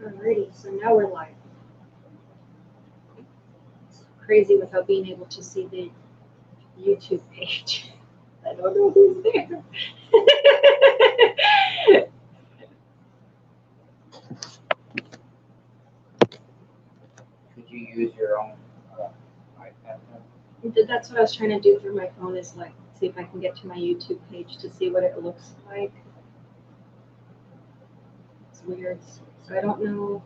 Alrighty, so now we're live. It's crazy without being able to see the YouTube page. I don't know who's there. Could you use your own iPad? That's what I was trying to do for my phone, is like see if I can get to my YouTube page to see what it looks like. It's weird. So I don't know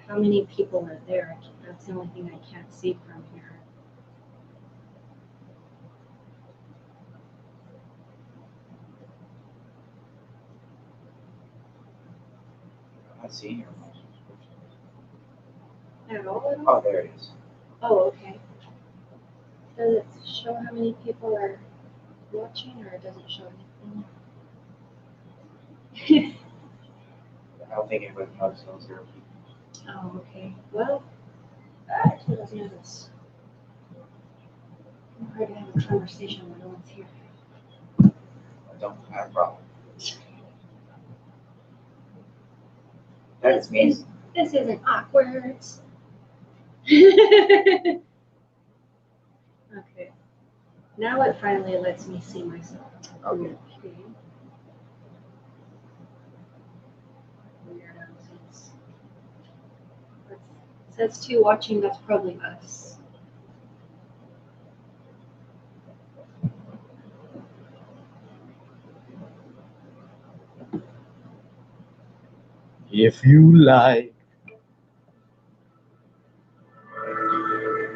how many people are there. That's the only thing I can't see from here. I'm not seeing your mouse. At all? Oh, there it is. Oh, okay. Does it show how many people are watching, or does it show anything? I don't think anybody knows those 0 people. Oh, okay. Well, actually, let's do this. It's hard to have a conversation when no one's here. I don't have a problem. That's me. This isn't awkward. Okay. Now it finally lets me see myself. Okay. Weirdos. It says 2 watching, that's probably us. If you like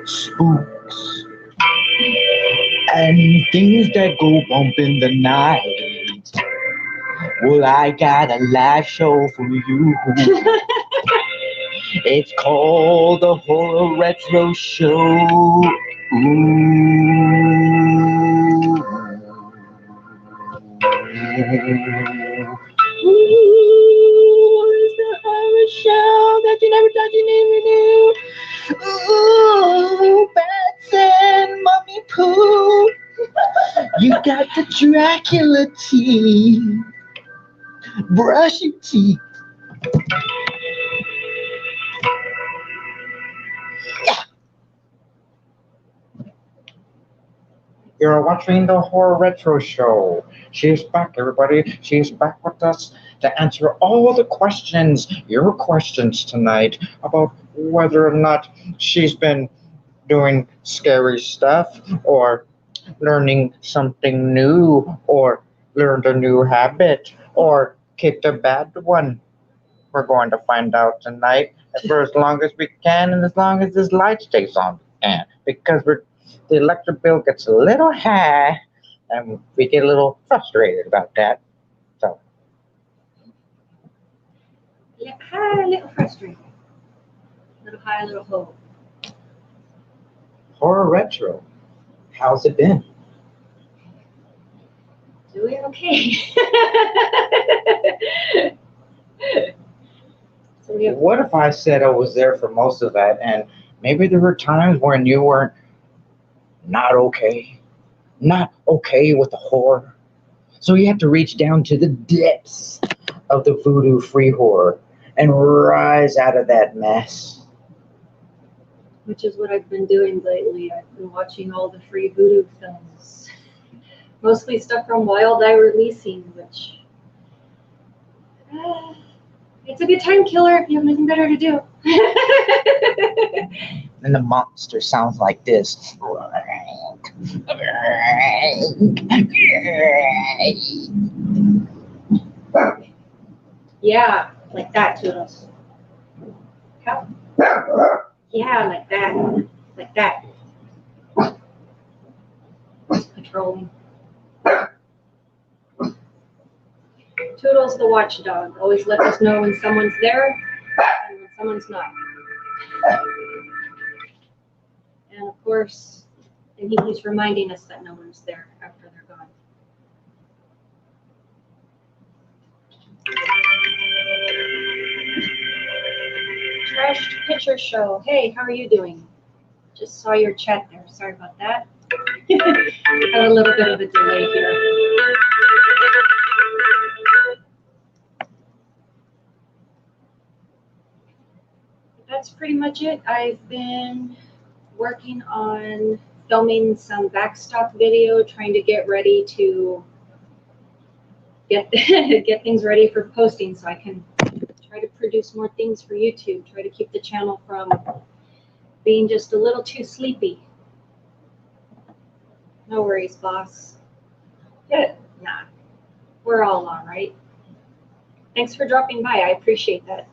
spooks and things that go bump in the night, well, I got a live show for you. It's called the Horror Retro Show. Ooh, it's the horror show that you never thought you never knew. Ooh, bats and mummy poo. You got the Dracula teeth. Brush your teeth. You're watching the Horror Retro Show. She's back, everybody. She's back with us to answer all the questions, your questions tonight, about whether or not she's been doing scary stuff, or learning something new, or learned a new habit, or kicked a bad one. We're going to find out tonight for as long as we can, and as long as this light stays on, and because the electric bill gets a little high, and we get a little frustrated about that. So, Yeah, hi, a little frustrated. A little high, a little low. Horror Retro, how's it been? Doing okay. So we have What if I said I was there for most of that, and maybe there were times when you weren't not okay with the horror? So you have to reach down to the depths of the voodoo free horror and rise out of that mess. which is what I've been doing lately. I've been watching all the free voodoo films. Mostly stuff from Wild Eye Releasing, which it's a good time killer if you have nothing better to do. And the monster sounds like this. Yeah, like that, Toodles. How? Yeah, like that. Like that. Patrolling. Toodles the watchdog always lets us know when someone's there and when someone's not. And of course, and he keeps reminding us that no one's there after they're gone. Trashed Picture Show. Hey, how are you doing? Just saw your chat there. Sorry about that. Had a little bit of a delay here. pretty much it. I've been working on filming some backstop video, trying to get ready to get get things ready for posting so I can try to produce more things for YouTube, try to keep the channel from being just a little too sleepy. No worries, boss. Yeah, nah, we're all on, right? Thanks for dropping by. I appreciate that.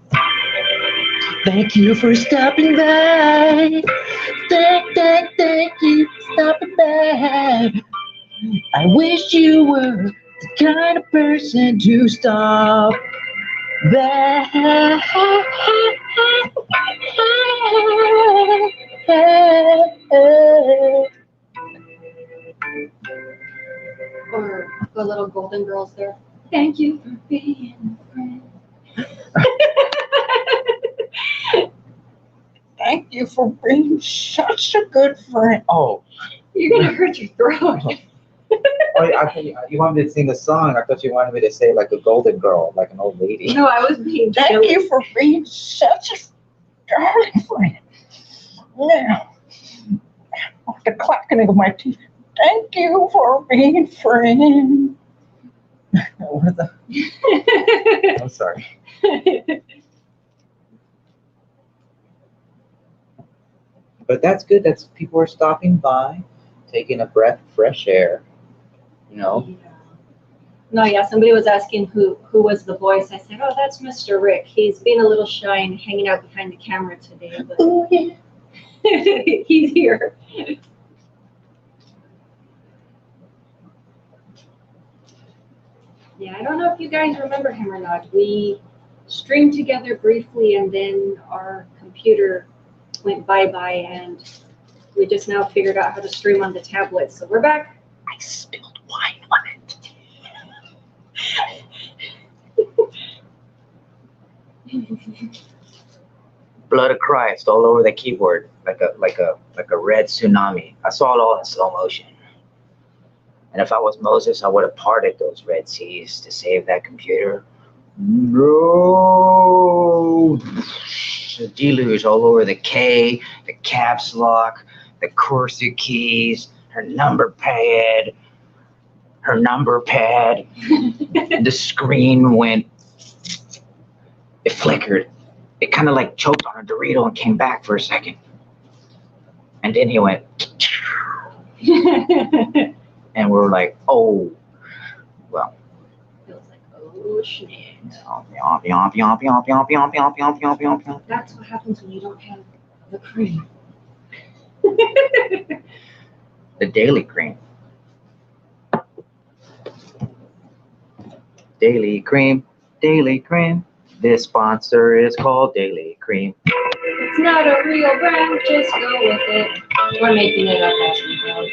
Thank you for stopping by. Thank you for stopping by. I wish you were the kind of person to stop by. Or the little Golden Girls there. Thank you for being a friend. Thank you for being such a good friend. Oh, You're gonna hurt your throat. You wanted me to sing the song. I thought you wanted me to say like a golden girl, like an old lady. No, I was being thank silly. you for being such a darling friend. Now, the clacking of my teeth. Thank you for being friend. What the? I'm sorry. But that's good. That's people are stopping by, taking a breath of fresh air. You know. Yeah. No, yeah, somebody was asking who was the voice. I said, oh, that's Mr. Rick. He's being a little shy and hanging out behind the camera today, but Oh yeah. he's here. Yeah, I don't know if you guys remember him or not. We streamed together briefly and then our computer went bye-bye and we just now figured out how to stream on the tablet. So we're back. I spilled wine on it. Blood of Christ all over the keyboard, like a red tsunami. I saw it all in slow motion. And if I was Moses, I would have parted those Red Seas to save that computer. No, the deluge all over the K, the caps lock, the cursor keys, her number pad. The screen went. It flickered. It kind of like choked on a Dorito and came back for a second. And then he went. And we were like, oh, well. Feels like, oh, shit. That's what happens when you don't have the cream. The Daily Cream. Daily Cream, Daily Cream. This sponsor is called Daily Cream. It's not a real brand, just go with it. We're making it up as we go.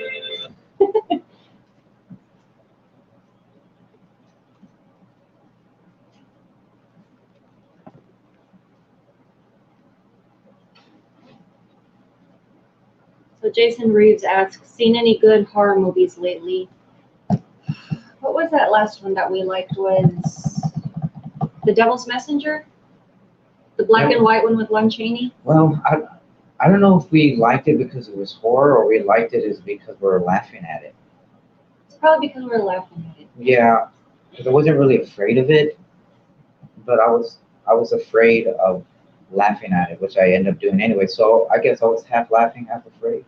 So Jason Reeves asks, seen any good horror movies lately? What was that last one that we liked? Was The Devil's Messenger? The black and white one with Lon Chaney? Well, I don't know if we liked it because it was horror or we liked it is because we were laughing at it. It's probably because we were laughing at it. Yeah, because I wasn't really afraid of it, but I was afraid of laughing at it, which I ended up doing anyway. So I guess I was half laughing, half afraid.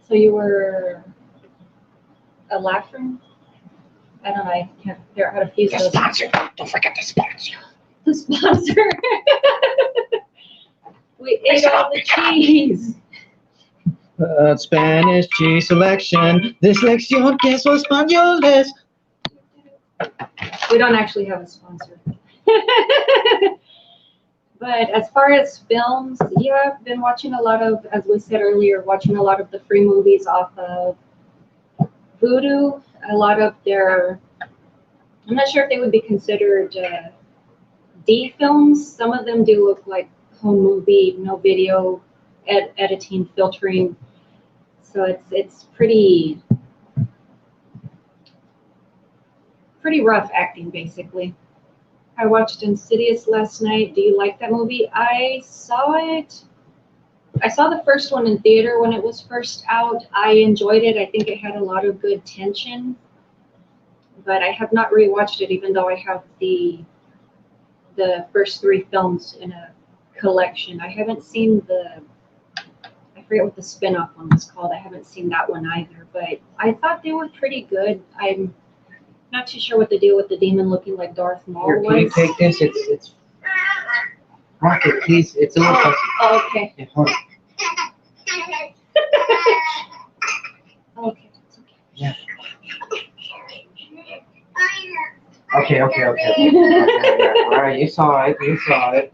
So you were a laugher? I don't know. I can't figure out how to fuse The those. sponsor. Don't forget the sponsor. The sponsor. We ate all the cheese. Spanish cheese selection. This lección queso españoles. We don't actually have a sponsor. But as far as films, yeah, I've been watching a lot of, as we said earlier, watching a lot of the free movies off of Vudu. A lot of their, I'm not sure if they would be considered D films. Some of them do look like home movie, no video, editing, filtering. So it's pretty rough acting, basically. I watched Insidious last night. Do you like that movie? I saw it. I saw the first one in theater when it was first out. I enjoyed it. I think it had a lot of good tension. But I have not rewatched it, even though I have the first 3 films in a collection. I haven't seen I forget what the spin-off one was called. I haven't seen that one either. But I thought they were pretty good. I'm not too sure what the deal with the demon looking like Darth Maul Here, was. can you take this? It's Rocket, please. It's a little puppy. Oh, okay. Yeah, hold on. Okay. It's okay. Yeah. Okay. Yeah. All right, you saw it. You saw it.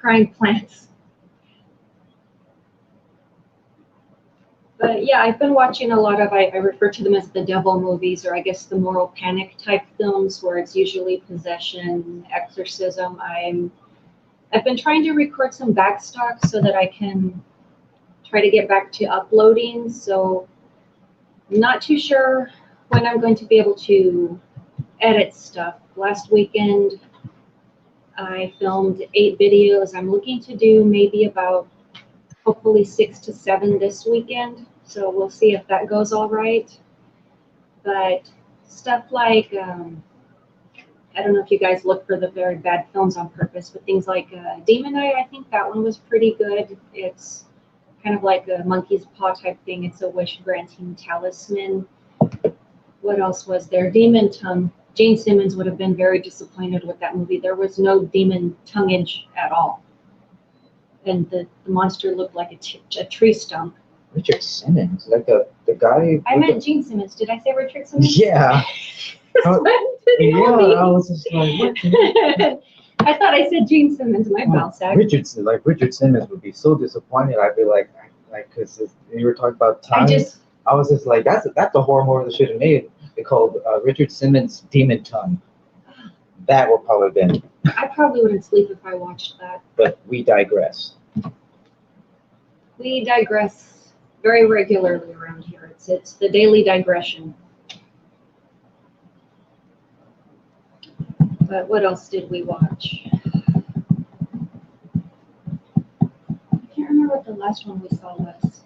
Crying plants. But yeah, I've been watching a lot of, I refer to them as the devil movies, or I guess the moral panic type films, where it's usually possession, exorcism. I've been trying to record some backstock so that I can try to get back to uploading. So I'm not too sure when I'm going to be able to edit stuff. Last weekend, I filmed 8 videos. I'm looking to do maybe about hopefully 6 to 7 this weekend. So we'll see if that goes all right. But stuff like, I don't know if you guys look for the very bad films on purpose, but things like Demon Eye, I think that one was pretty good. It's kind of like a monkey's paw type thing. It's a wish-granting talisman. What else was there? Demon Tongue. Jane Simmons would have been very disappointed with that movie. There was no demon tonguage at all. And the monster looked like a tree stump. Richard Simmons, like the guy. I meant Gene Simmons. Did I say Richard Simmons? Yeah. Oh, yeah, I was just like, what? I thought I said Gene Simmons. My bell sack. Richard Simmons would be so disappointed. I'd be like, because you were talking about time. I was just like, that's a horror movie that should have made. They called Richard Simmons Demon Tongue. That would probably have been. I probably wouldn't sleep if I watched that. But we digress. We digress very regularly around here. It's the daily digression. But what else did we watch? I can't remember what the last one we saw was.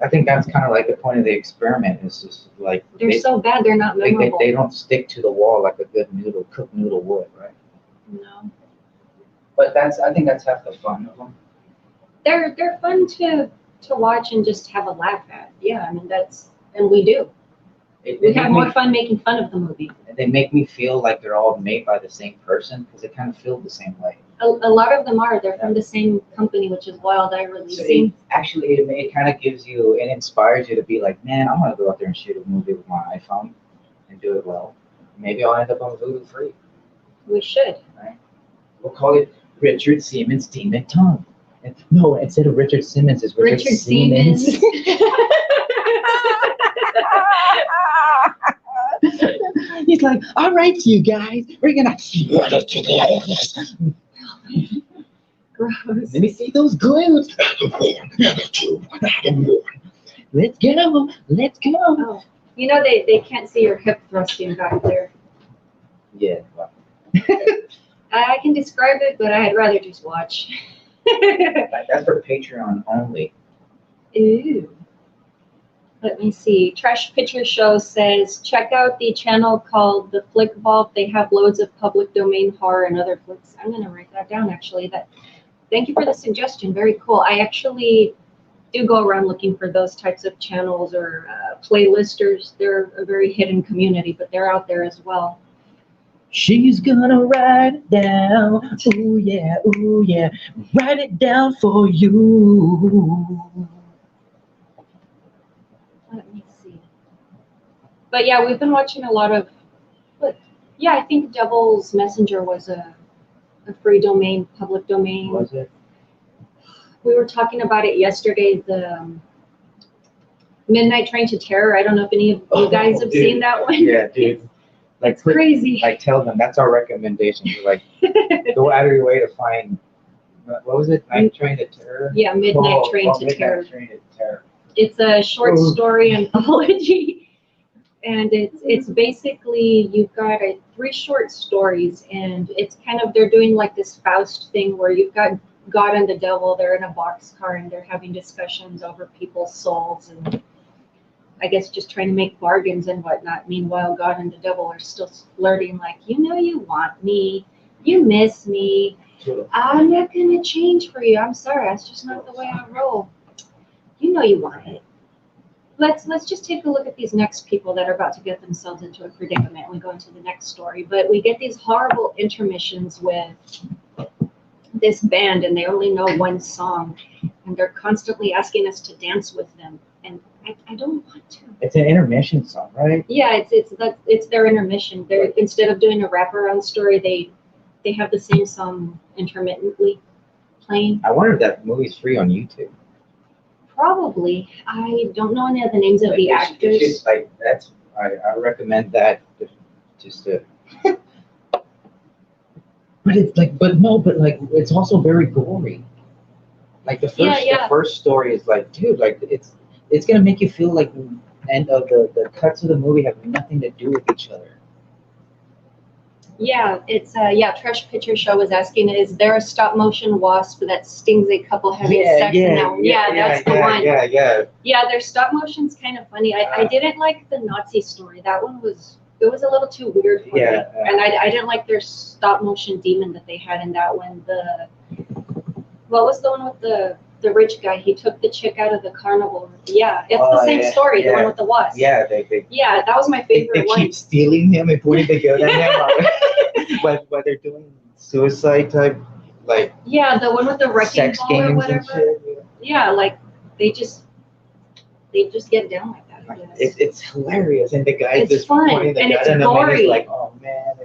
I think that's kind of like the point of the experiment. Is just like They're so bad, they're not memorable. they don't stick to the wall like a good cooked noodle would, right? No. But I think that's half the fun of them. They're fun to watch and just have a laugh at. Yeah, I mean and we do. We have more fun making fun of the movie. They make me feel like they're all made by the same person because they kind of feel the same way. A lot of them are. They're from the same company, which is Wild Eye Releasing. So it kind of gives you, it inspires you to be like, man, I'm going to go out there and shoot a movie with my iPhone and do it well. Maybe I'll end up on Voodoo Free. We should. Right? We'll call it Richard Siemens Demon Tongue. No, instead of Richard Simmons, it's Richard Siemens. He's like, all right, you guys, we're gonna run it to the office. Gross. Let me see those glutes. Let's go. Let's go. Oh, you know they can't see your hip thrusting back there. Yeah. Well. I can describe it, but I'd rather just watch. That's for Patreon only. Ooh. Let me see. Trash Picture Show says, check out the channel called The Flick Vault. They have loads of public domain horror and other flicks. I'm going to write that down, actually. Thank you for the suggestion. Very cool. I actually do go around looking for those types of channels or playlisters. They're a very hidden community, but they're out there as well. She's gonna write it down. Ooh, yeah. Write it down for you. Let me see. But yeah, we've been watching a lot of, I think Devil's Messenger was a free domain, public domain. Was it? We were talking about it yesterday, the Midnight Train to Terror. I don't know if any of you guys have seen that one. Yeah, dude. It's crazy. Like, tell them that's our recommendation. Like, go out of your way to find. What was it? Night Train to Terror. Yeah, Midnight Train to Terror. Midnight Train to Terror. It's a short story anthology, And it's basically you've got three short stories, and it's kind of they're doing like this Faust thing where you've got God and the devil. They're in a boxcar and they're having discussions over people's souls, and I guess just trying to make bargains and whatnot. Meanwhile, God and the devil are still flirting, like, you want me, you miss me. I'm not gonna change for you. I'm sorry, that's just not the way I roll. You want it. Let's just take a look at these next people that are about to get themselves into a predicament. We go into the next story, but we get these horrible intermissions with this band, and they only know one song, and they're constantly asking us to dance with them, and I don't want to. It's an intermission song, right? Yeah, it's their intermission. They're instead of doing a wraparound story, they have the same song intermittently playing. I wonder if that movie's free on YouTube. Probably. I don't know any of the names of the actors. I recommend that just to. But it's like, but it's also very gory. Like the first story is like, dude, like it's gonna make you feel like the end of the cuts of the movie have nothing to do with each other. Yeah, it's Trash Picture Show was asking, is there a stop motion wasp that stings a couple having sex in that one? That's the one. Yeah, their stop motion's kind of funny. I didn't like the Nazi story. That one was a little too weird for me. And I didn't like their stop motion demon that they had in that one. What was the one with the rich guy? He took the chick out of the carnival. Yeah, it's the same story, the one with the wasp. Yeah, that was my favorite one. They keep stealing him and pointing the gun at him while they're doing suicide type, like. Yeah, the one with the wrecking sex ball games or whatever. And shit. Yeah, like they just get down like that. It's hilarious, and the guy's it's just fun, pointing the and gun it's at him, gory. and he's like, "Oh man,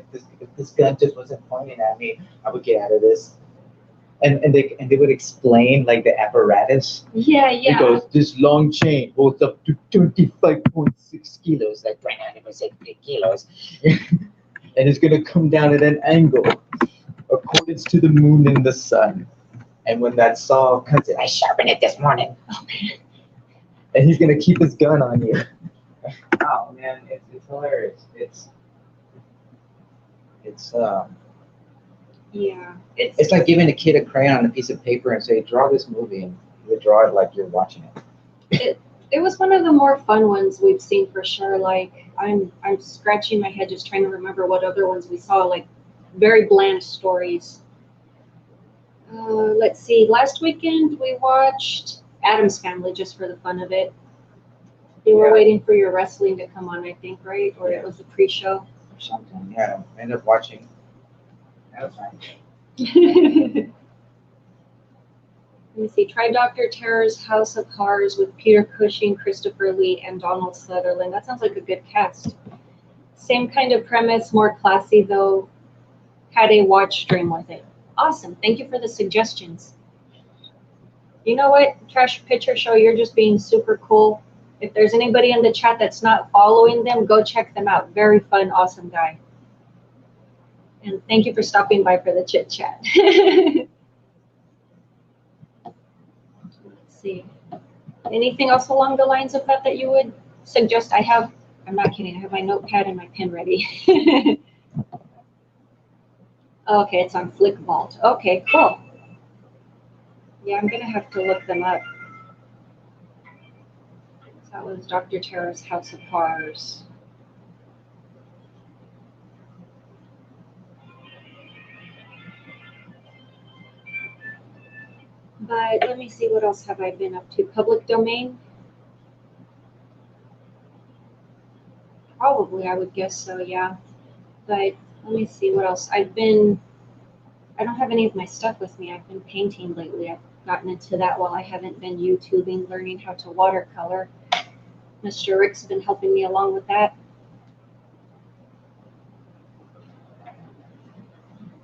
if this gun just wasn't pointing at me, I would get out of this." And they would explain like the apparatus. Yeah. It goes, this long chain holds up to 25.6 kilos, like 360 kilos, and it's gonna come down at an angle accordance to the moon and the sun. And when that saw cuts it, I sharpened it this morning. Oh man. And he's gonna keep his gun on you. Oh man, it's hilarious. It's like giving a kid a crayon and a piece of paper and say, draw this movie, and you draw it like you're watching it. It was one of the more fun ones we've seen for sure. Like I'm scratching my head just trying to remember what other ones we saw, like very bland stories. Let's see. Last weekend we watched Addams Family just for the fun of it. You were waiting for your wrestling to come on, I think, right? Or it was the pre-show? Or something, yeah. I ended up watching. That was fine. Let me see. Try Dr. Terror's House of Horrors with Peter Cushing, Christopher Lee, and Donald Sutherland. That sounds like a good cast. Same kind of premise, more classy though. Had a watch stream with it. Awesome. Thank you for the suggestions. You know what, Trash Picture Show, you're just being super cool. If there's anybody in the chat that's not following them, go check them out. Very fun, awesome guy. And thank you for stopping by for the chit chat. Let's see. Anything else along the lines of that you would suggest? I'm not kidding, I have my notepad and my pen ready. Okay, it's on Flick Vault. Okay, cool. Yeah, I'm gonna have to look them up. That was Dr. Terror's House of Horrors. But let me see, what else have I been up to? Public domain? Probably, I would guess so, yeah. But let me see what else. I don't have any of my stuff with me. I've been painting lately. I've gotten into that while I haven't been YouTubing, learning how to watercolor. Mr. Rick's been helping me along with that.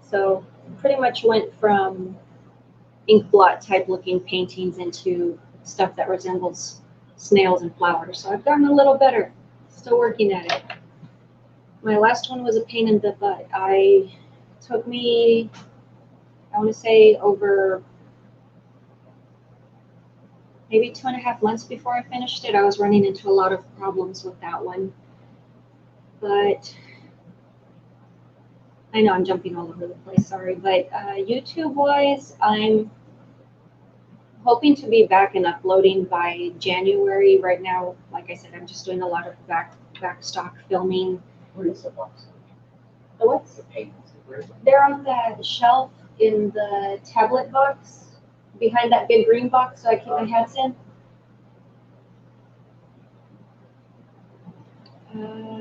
So pretty much went from ink blot type looking paintings into stuff that resembles snails and flowers. So I've gotten a little better. Still working at it. My last one was a pain in the butt. It took me, I want to say, over maybe 2.5 months before I finished it. I was running into a lot of problems with that one. But I know I'm jumping all over the place, sorry. But YouTube-wise, I'm hoping to be back and uploading by January. Right now, like I said, I'm just doing a lot of back stock filming. Where is the box? The what? The paintings. Where is it? They're on that shelf in the tablet box, behind that big green box so I keep my hats in.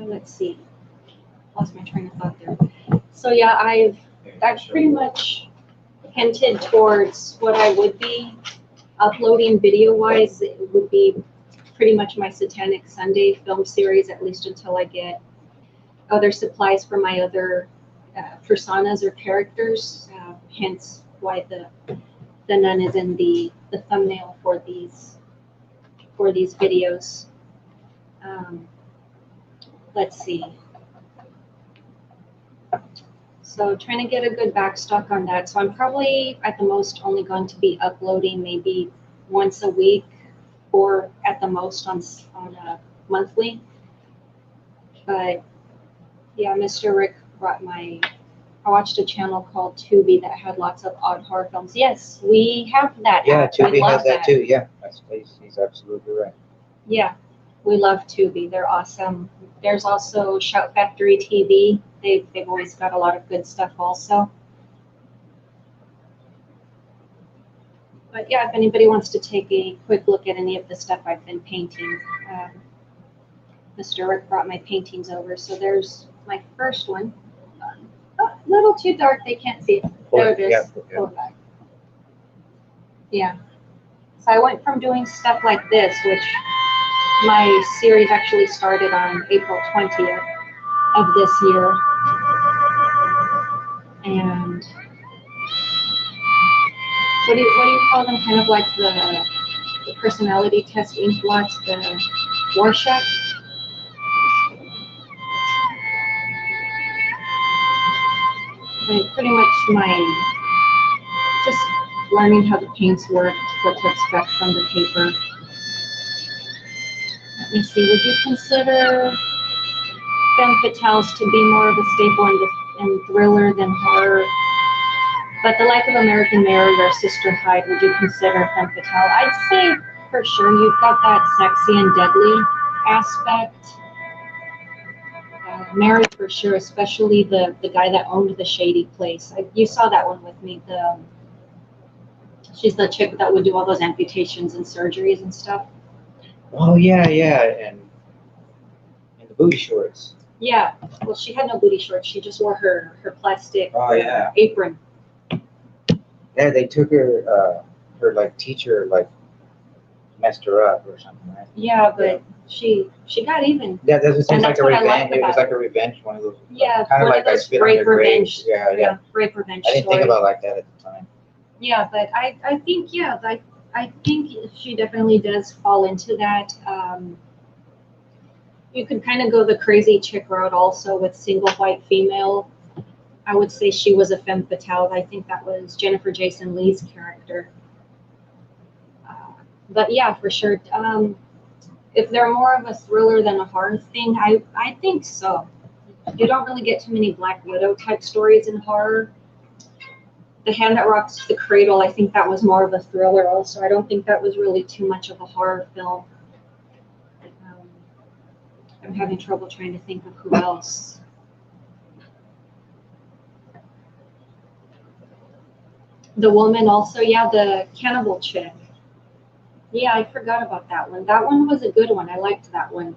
Let's see. Lost my train of thought there. So yeah, I've pretty much hinted towards what I would be uploading video-wise. It would be pretty much my Satanic Sunday film series, at least until I get other supplies for my other personas or characters. Hence why the nun is in the thumbnail for these videos. Let's see. So trying to get a good backstock on that. So I'm probably at the most only going to be uploading maybe once a week, or at the most on a monthly. But yeah, Mr. Rick brought I watched a channel called Tubi that had lots of odd horror films. Yes, we have that. Yeah, app. I Tubi love has that too. Yeah, he's absolutely right. Yeah, we love Tubi. They're awesome. There's also Shout Factory TV. They've always got a lot of good stuff also. But yeah, if anybody wants to take a quick look at any of the stuff I've been painting, Mr. Rick brought my paintings over. So there's my first one. Oh, a little too dark, they can't see it. There it is. Yeah. Pull it back. Yeah. So I went from doing stuff like this, which my series actually started on April 20th of this year. And what do you call them? Kind of like the personality test ink blots, the Rorschach. Like pretty much just learning how the paints work, what to expect from the paper. Let me see, would you consider femme fatales to be more of a staple in thriller than horror? But The Life of American Mary or Sister Hyde, would you consider femme fatale? I'd say for sure you've got that sexy and deadly aspect. Mary for sure, especially the guy that owned the shady place. You saw that one with me. She's the chick that would do all those amputations and surgeries and stuff. Oh yeah, and the booty shorts. Yeah, well, she had no booty shorts. She just wore her plastic apron. Yeah, they took her like teacher like messed her up or something, right? Yeah, but she got even. Yeah, that seems like a revenge. It was like it. a revenge, one of those. Yeah, kind of one like of those I spit on rape their grave. revenge. Yeah, rape revenge. I didn't story. think about it like that at the time. Yeah, but I think I think she definitely does fall into that. You could kind of go the crazy chick route also with single white female. I would say she was a femme fatale. I think that was Jennifer Jason Leigh's character. But yeah, for sure. If they're more of a thriller than a horror thing, I think so. You don't really get too many Black Widow type stories in horror. The Hand That Rocks the Cradle, I think that was more of a thriller also. I don't think that was really too much of a horror film. I'm having trouble trying to think of who else. The woman also, yeah, the cannibal chick. Yeah, I forgot about that one. That one was a good one. I liked that one.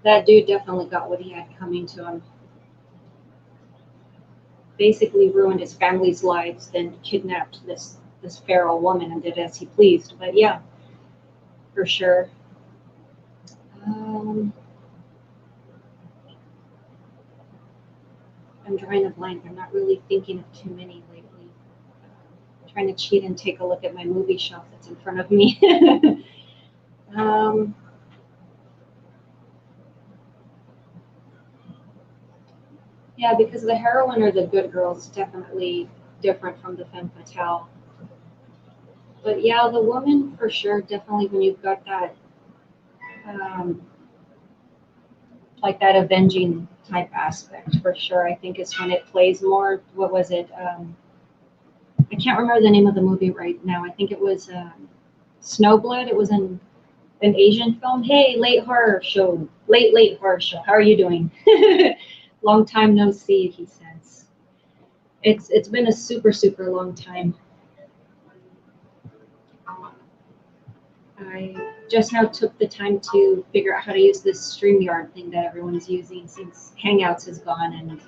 That dude definitely got what he had coming to him. Basically ruined his family's lives, then kidnapped this feral woman and did as he pleased. But yeah, for sure. I'm drawing a blank. I'm not really thinking of too many lately. I'm trying to cheat and take a look at my movie shelf that's in front of me. Yeah, because the heroine or the good girl is definitely different from the femme fatale. But yeah, the woman for sure, definitely when you've got that like that avenging type aspect for sure. I think is when it plays more. What was it? I can't remember the name of the movie right now. I think it was Snowblood. It was an Asian film. Hey, late horror show. Late horror show. How are you doing? Long time no see, he says. It's been a super long time. I just now took the time to figure out how to use this StreamYard thing that everyone's using since Hangouts is gone, and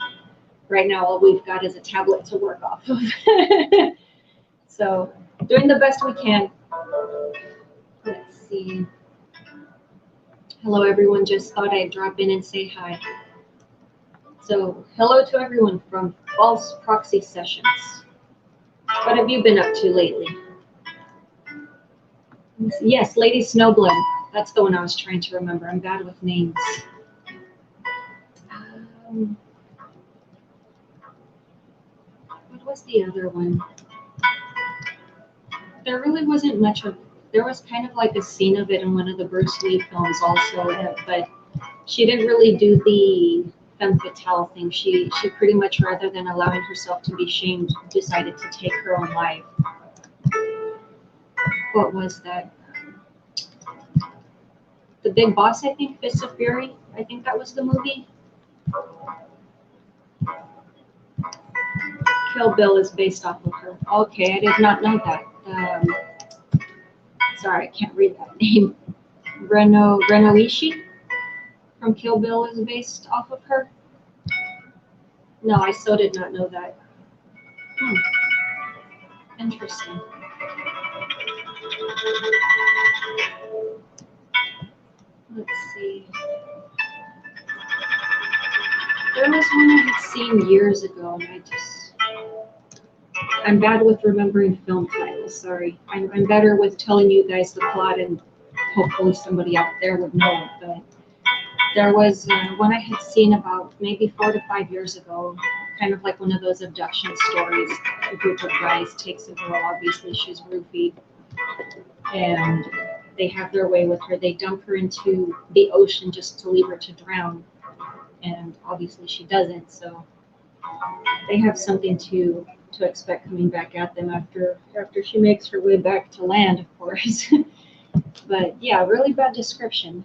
right now all we've got is a tablet to work off of. So doing the best we can. Let's see. Hello everyone, just thought I'd drop in and say hi. So hello to everyone from False Proxy Sessions. What have you been up to lately? Yes, Lady Snowblood. That's the one I was trying to remember. I'm bad with names. What was the other one? There really wasn't much of. There was kind of like a scene of it in one of the Bruce Lee films also, but she didn't really do the femme fatale thing. She pretty much, rather than allowing herself to be shamed, decided to take her own life. What was that? The Big Boss, I think, Fist of Fury. I think that was the movie. Kill Bill is based off of her. Okay, I did not know that. Sorry, I can't read that name. Renoishi from Kill Bill is based off of her. No, I so did not know that. Interesting. Let's see. There was one I had seen years ago, and I'm bad with remembering film titles, sorry. I'm better with telling you guys the plot, and hopefully somebody out there would know it, but there was one I had seen about maybe 4 to 5 years ago, kind of like one of those abduction stories. A group of guys takes a girl, obviously she's roofied, and they have their way with her. They dump her into the ocean just to leave her to drown, and obviously she doesn't, so they have something to expect coming back at them after she makes her way back to land, of course. But yeah, really bad description.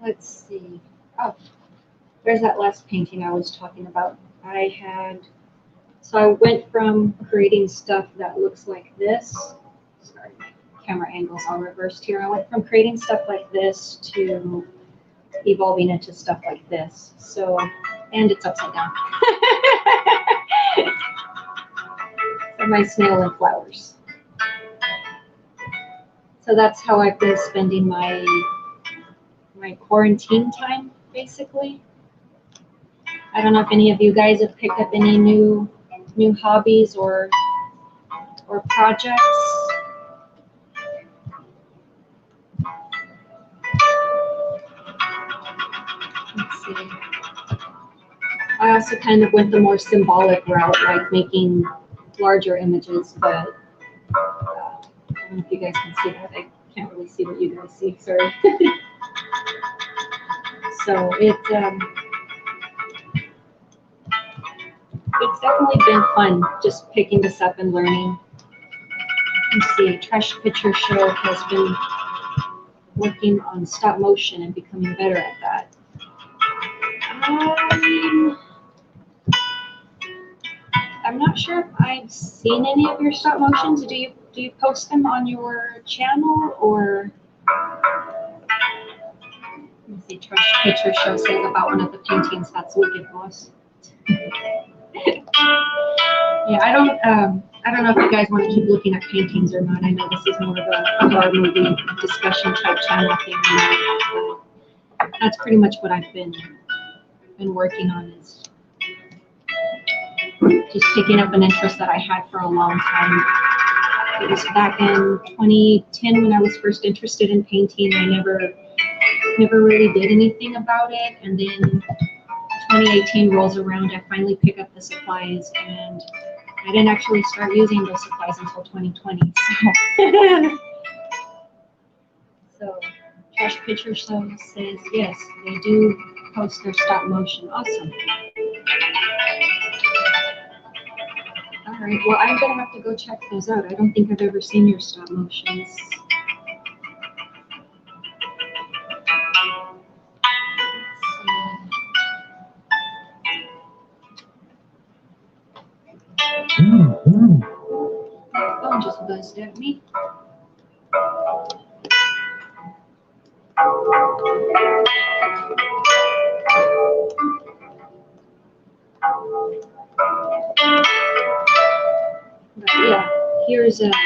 Let's see. Oh, there's that last painting I was talking about. So I went from creating stuff that looks like this. Sorry, camera angles all reversed here. I went from creating stuff like this to evolving into stuff like this. So, and it's upside down. So my snail and flowers. So that's how I've been spending my quarantine time, basically. I don't know if any of you guys have picked up any new hobbies or projects. Let's see. I also kind of went the more symbolic route, like making larger images, but I don't know if you guys can see that. I can't really see what you guys see, sorry. So it's definitely been fun just picking this up and learning. Let's see, Trash Picture Show has been working on stop motion and becoming better at that. I'm not sure if I've seen any of your stop motions. Do you post them on your channel, or? Let's see, Trash Picture Show says about one of the paintings, that's wicked, boss. Yeah, I don't know if you guys want to keep looking at paintings or not. I know this is more of a horror movie discussion type channel thing, but that's pretty much what I've been working on, is just picking up an interest that I had for a long time. It was back in 2010 when I was first interested in painting. I never really did anything about it, and then 2018 rolls around, I finally pick up the supplies, and I didn't actually start using those supplies until 2020. So, so Trash Picture Show says yes, they do post their stop motion. Awesome. All right. Well, I'm gonna have to go check those out. I don't think I've ever seen your stop motions. My phone just buzzed at me. But yeah, here's just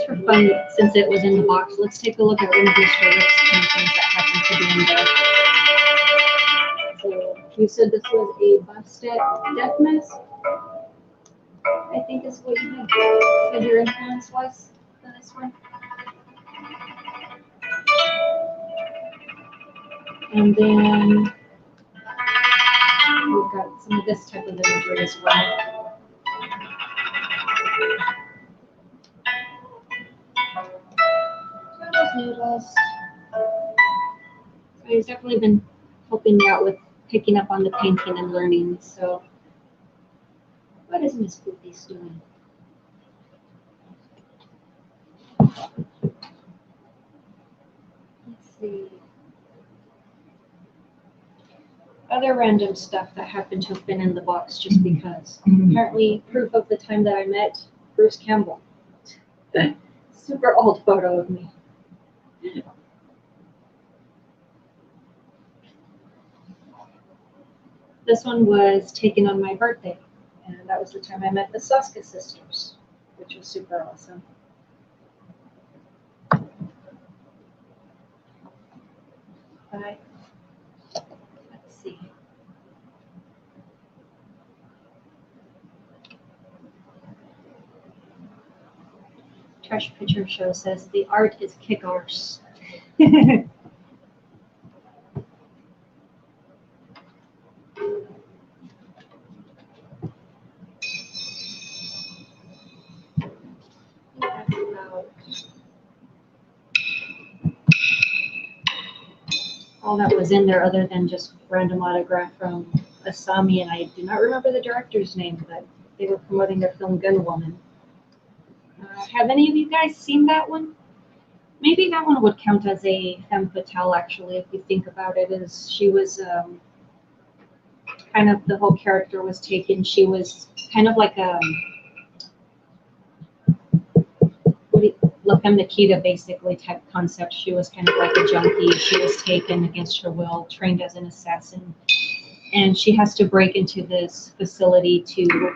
for fun, since it was in the box, let's take a look at one of Mr. Rick's paintings that happened to be in there. So you said this was a bust at Death Mask? I think is what you said your influence was for this one. And then we've got some of this type of imagery as well. Noodles. So he's definitely been helping me out with picking up on the painting and learning. So what is Miss Poopy's doing? Let's see. Other random stuff that happened to have been in the box just because. Apparently proof of the time that I met Bruce Campbell. Super old photo of me. This one was taken on my birthday, and that was the time I met the Soska sisters, which was super awesome. But let's see. Trash Picture Show says the art is kick-arse. All that was in there other than just random autograph from Asami, and I do not remember the director's name, but they were promoting their film Gun Woman. Have any of you guys seen that one? Maybe that one would count as a femme fatale, actually, if you think about it, as she was kind of, the whole character was taken, she was kind of like a, La Femme Nikita basically type concept. She was kind of like a junkie. She was taken against her will, trained as an assassin, and she has to break into this facility to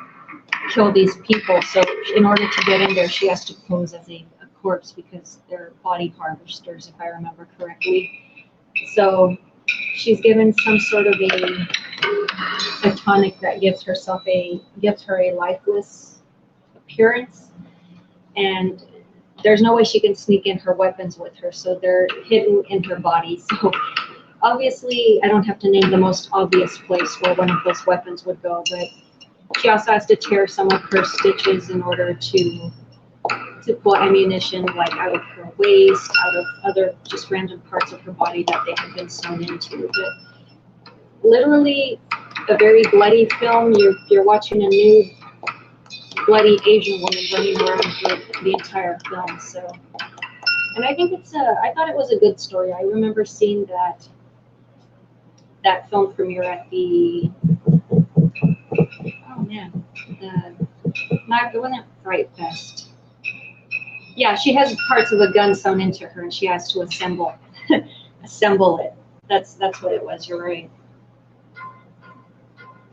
kill these people. So in order to get in there, she has to pose as a corpse because they're body harvesters, if I remember correctly. So she's given some sort of a tonic that gives her a lifeless appearance, and there's no way she can sneak in her weapons with her, so they're hidden in her body. So obviously, I don't have to name the most obvious place where one of those weapons would go, but she also has to tear some of her stitches in order to pull ammunition like out of her waist, out of other just random parts of her body that they have been sewn into. But literally a very bloody film. You're watching a nude, bloody Asian woman running around for the entire film. So, and I think I thought it was a good story. I remember seeing that film premiere at the, oh man, it wasn't Fright Fest. Yeah, she has parts of a gun sewn into her, and she has to assemble it. That's what it was. You're right.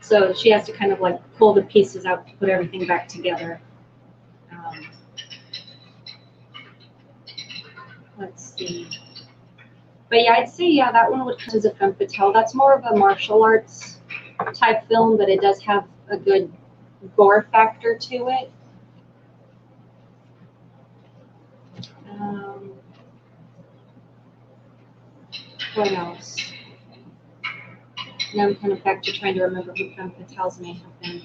So she has to kind of like pull the pieces out to put everything back together. Let's see. But yeah, I'd say that one would count as a femme fatale. That's more of a martial arts type film, but it does have a good gore factor to it. What else? Now I'm kind of back to trying to remember who Femme Fatales may have been.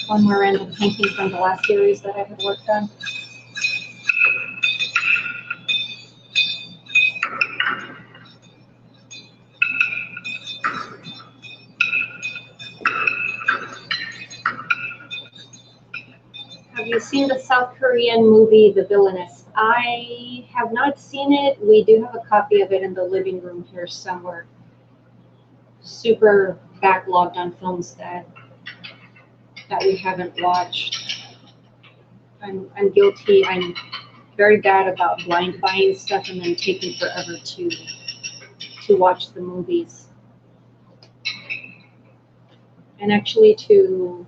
One more random painting from the last series that I had worked on. Have you seen the South Korean movie, The Villainess? I have not seen it. We do have a copy of it in the living room here somewhere. Super backlogged on films that we haven't watched. I'm guilty. I'm very bad about blind buying stuff and then taking forever to watch the movies. And actually, to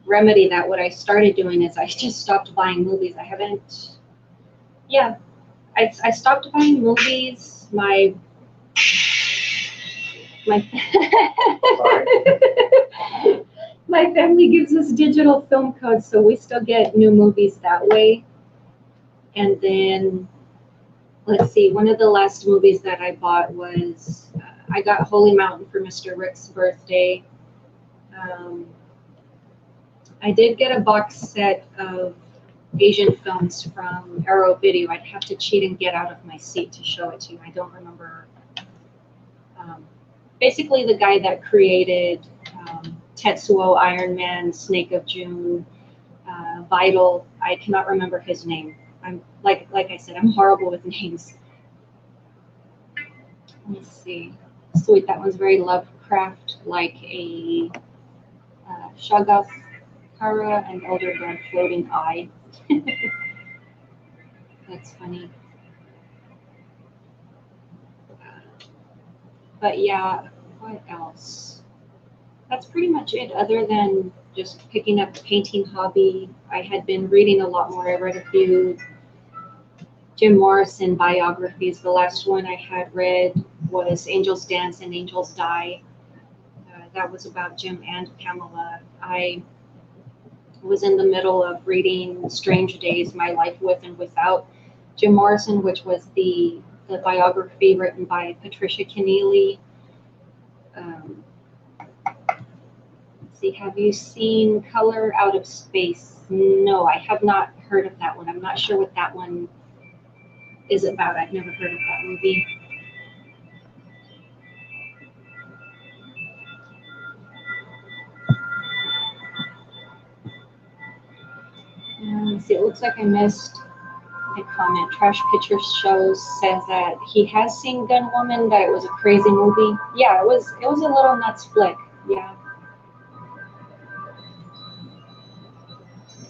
remedy that, what I started doing is I just stopped buying movies. I haven't, yeah, I stopped buying movies. My my family gives us digital film codes, so we still get new movies that way. And then, let's see, one of the last movies that I bought was, I got Holy Mountain for Mr. Rick's birthday. I did get a box set of Asian films from Arrow Video. I'd have to cheat and get out of my seat to show it to you. I don't remember. Basically, the guy that created Tetsuo, Iron Man, Snake of June, Vital. I cannot remember his name. I'm like I said, I'm horrible with names. Let's see. Sweet, that one's very Lovecraft, like a Shagakara and Elder Gun Floating Eye. That's funny. But yeah, what else? That's pretty much it, other than just picking up the painting hobby. I had been reading a lot more. I read a few Jim Morrison biographies. The last one I had read was Angels Dance and Angels Die. That was about Jim and Pamela. I was in the middle of reading Strange Days, My Life With and Without Jim Morrison, which was the biography written by Patricia Keneally. Let's see, have you seen Color Out of Space? No, I have not heard of that one. I'm not sure what that one is about. I've never heard of that movie. Let's see, it looks like I missed a comment. Trash Picture Shows says that he has seen Gun Woman, that it was a crazy movie. Yeah, it was a little nuts flick. Yeah.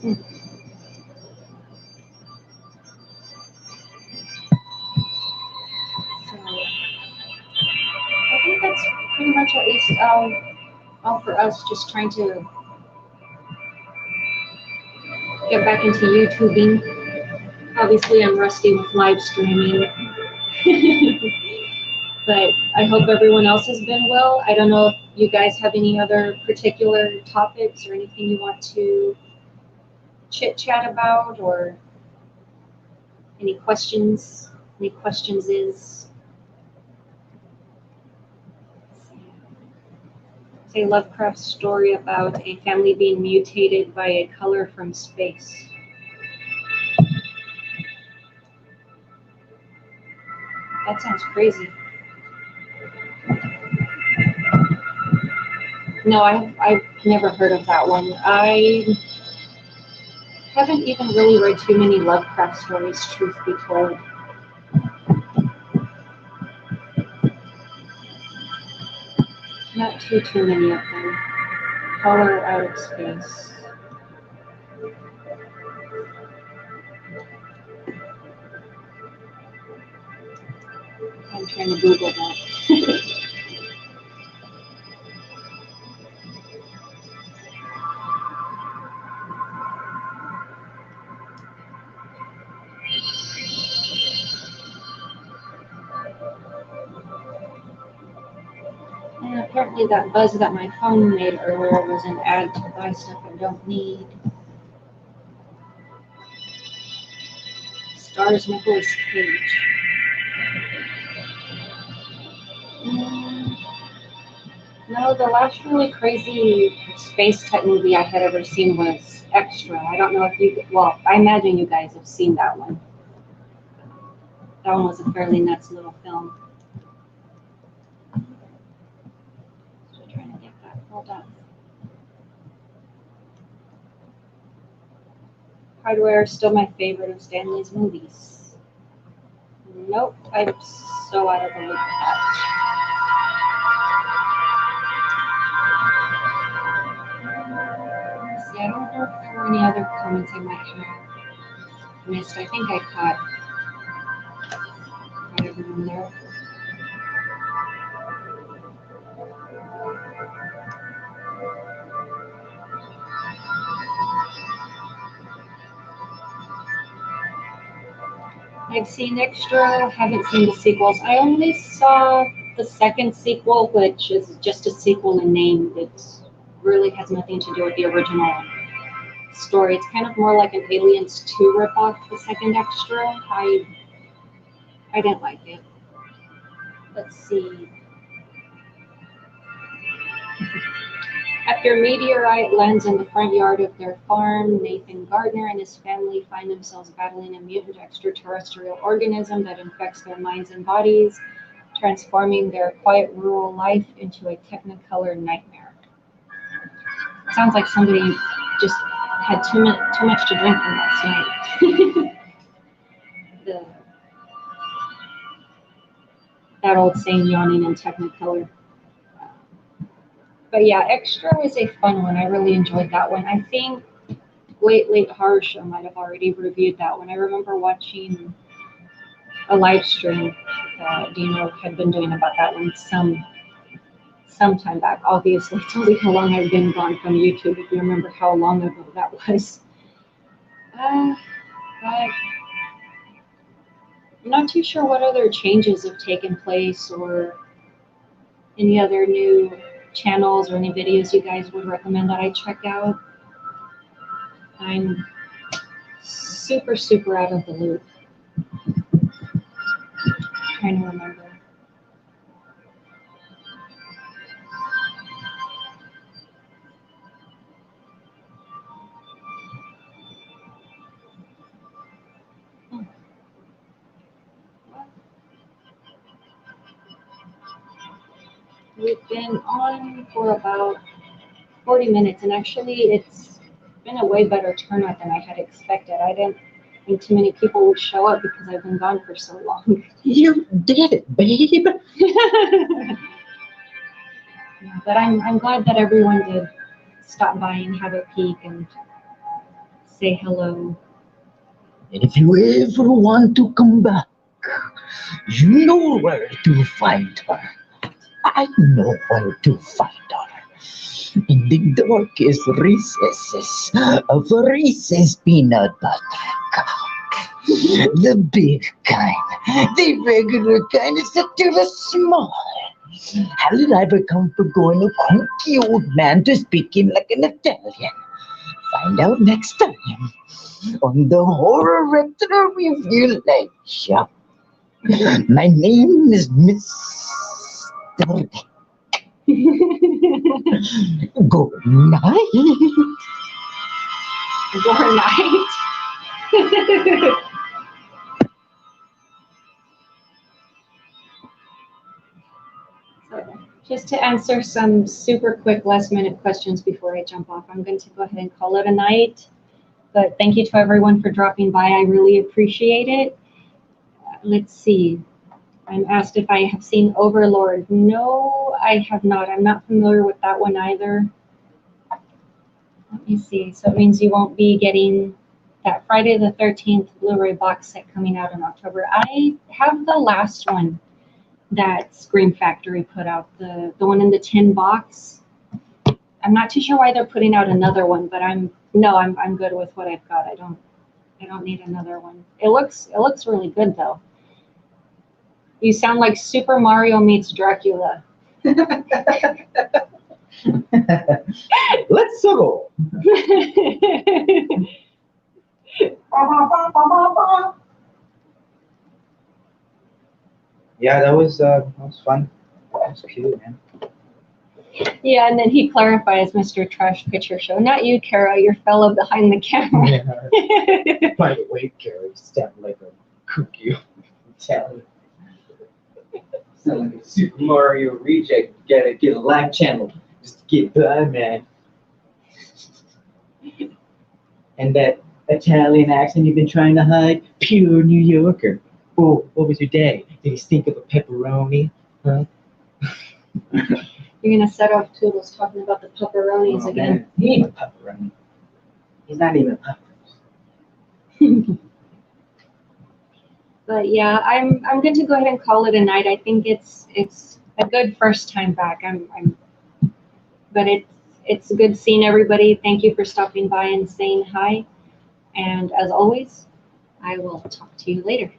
So I think that's pretty much at least all for us, just trying to get back into YouTubing. Obviously, I'm rusty with live streaming. But I hope everyone else has been well. I don't know if you guys have any other particular topics or anything you want to chit-chat about, or any questions? Any questions is? Say Lovecraft's story about a family being mutated by a color from space. That sounds crazy. No, I've never heard of that one. I haven't even really read too many Lovecraft stories, truth be told. Not too many of them. Color Out of Space. I'm trying to Google that. And apparently that buzz that my phone made earlier was an ad to buy stuff I don't need. stars Nicolas Cage. No, the last really crazy space type movie I had ever seen was Extra. I don't know if you, well, I imagine you guys have seen that one. That one was a fairly nuts little film. Still trying to get that pulled up. Hardware is still my favorite of Stanley's movies. Nope, I'm so out of the loop with that. See, I don't know if there were any other comments I might have missed. I think I caught everyone there. I've seen Extra, haven't seen the sequels. I only saw the second sequel, which is just a sequel in name. It really has nothing to do with the original story. It's kind of more like an Aliens 2 ripoff, the second Extra. I didn't like it. Let's see. After a meteorite lands in the front yard of their farm, Nathan Gardner and his family find themselves battling a mutant extraterrestrial organism that infects their minds and bodies, transforming their quiet rural life into a technicolor nightmare. Sounds like somebody just had too much to drink from last night. That old saying, yawning in technicolor. But yeah, Extra was a fun one. I really enjoyed that one. I think Late Horror Show might have already reviewed that one. I remember watching a live stream that Dino had been doing about that one some time back. Obviously, tell you how long I've been gone from YouTube, if you remember how long ago that was. But I'm not too sure what other changes have taken place or any other new channels or any videos you guys would recommend that I check out. I'm super out of the loop. Trying to remember. We've been on for about 40 minutes, and actually it's been a way better turnout than I had expected. I didn't think too many people would show up because I've been gone for so long. You did it, babe. Yeah, but I'm glad that everyone did stop by and have a peek and say hello. And if you ever want to come back, you know where to find her. I know where to find her. In the darkest recesses of a Reese's peanut butter cup. The big kind, the regular kind, is to the small. How did I become from going a cranky old man to speaking like an Italian? Find out next time on the Horror Retro Review Live Show. My name is Mr. Good night. Good night. So, just to answer some super quick last minute questions before I jump off, I'm going to go ahead and call it a night. But thank you to everyone for dropping by. I really appreciate it. Let's see. I'm asked if I have seen Overlord. No, I have not. I'm not familiar with that one either. Let me see. So it means you won't be getting that Friday the 13th Blu-ray box set coming out in October. I have the last one that Scream Factory put out, the one in the tin box. I'm not too sure why they're putting out another one, but I'm good with what I've got. I don't need another one. It looks really good though. You sound like Super Mario meets Dracula. Let's go. Yeah, that was fun. That was cute, man. Yeah, and then he clarifies, Mr. Trash Picture Show, not you, Kara, your fellow behind the camera. Yeah. By the way, Gary, sound like a cookie. Italian. Sound like a Super Mario reject. Gotta get a live channel just to get by, man. And that Italian accent you've been trying to hide, pure New Yorker. Oh, what was your day? Did he stink of a pepperoni? Huh? You're gonna set off Toodles talking about the pepperonis Oh, again. man. He ain't a pepperoni. He's not even a pepperoni. But yeah, I'm going to go ahead and call it a night. I think it's a good first time back. But it's good seeing everybody. Thank you for stopping by and saying hi. And as always, I will talk to you later.